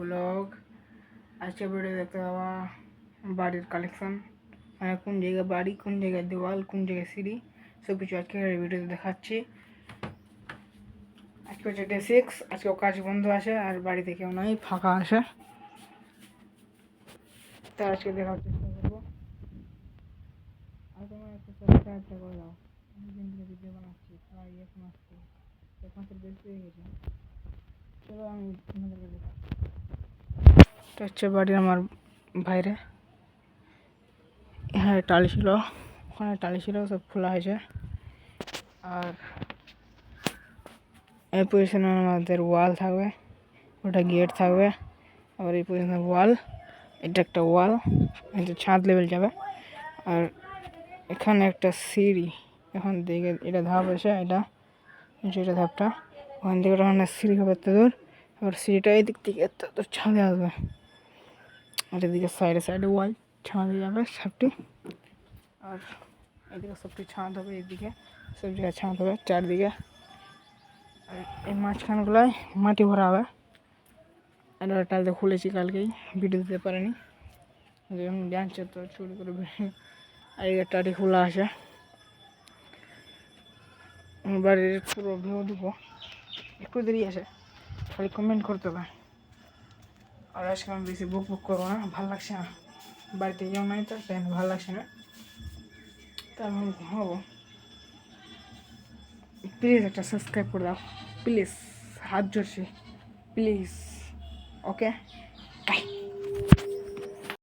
Blog. আজকে video দেখতে পাওয়া বাড়ির কালেকশন, মানে কোন জায়গায় বাড়ি, কোন জায়গায় দেওয়াল, কোন জায়গায় সিঁড়ি, সব কিছু আজকে ভিডিওতে দেখাচ্ছি। আজকে হচ্ছে ডে 6, আজকেও কাজ বন্ধ আছে আর বাড়িতে কেউ নাই, ফাঁকা আছে। তাই আজকে দেখার চেষ্টা করবো। আর তোমার একটা সাবস্ক্রাইবটা করে দাও। অনেকদিন ধরে ভিডিও বানাচ্ছি, প্রায় 1 মাস থেকে, 1 মাসের বেশি হয়ে গেছে। চলো আমি তোমাদেরকে দেখাচ্ছি। এটা হচ্ছে বাড়ি আমার বাইরে। হ্যাঁ, টালি ছিল, ওখানে টালি ছিল, সব খোলা হয়েছে। আর এই পজিশনে আমাদের ওয়াল থাকবে, ওটা গেট থাকবে। আবার এই পজিশনে ওয়াল, এটা একটা ওয়াল, এটা ছাদ লেভেল যাবে। আর এখানে একটা সিঁড়ি, এখন দিকে এটা ধাপ আছে, এটা যেটা ধাপটা, ওখান থেকে ওখানে সিঁড়ি হবে এত দূর। আবার সিঁড়িটা এই দিক থেকে এত দূর ছাদে আসবে। আর এদিকে সাইডে সাইডে ওয়াল ছাদে যাবে সবটি। আর এদিকে সবটি ছাদ হবে, এদিকে সব জায়গায় ছাদ হবে চারদিকে। আর এই মাঝখানগুলোয় মাটি ভরা হবে। আর টালতে খুলেছি কালকেই, ভিডিও দিতে পারিনি, যখন জানছে তো চুরি করে বেরিয়ে। আর এই টাটি খোলা আছে। বাড়ির পুরো ভিউ দিব, একটু দেরি আছে, খালি কমেন্ট করতে হবে। আর আজকে আমি বেশি বুক করবো না, ভালো লাগছে না, বাড়িতে কেউ নাই তো তাই ভালো লাগছে না, তাই আমি ঘুমাবো। প্লিজ একটা সাবস্ক্রাইব করে দাও, প্লিজ, হাত জোরছি, প্লিজ। Okay, by.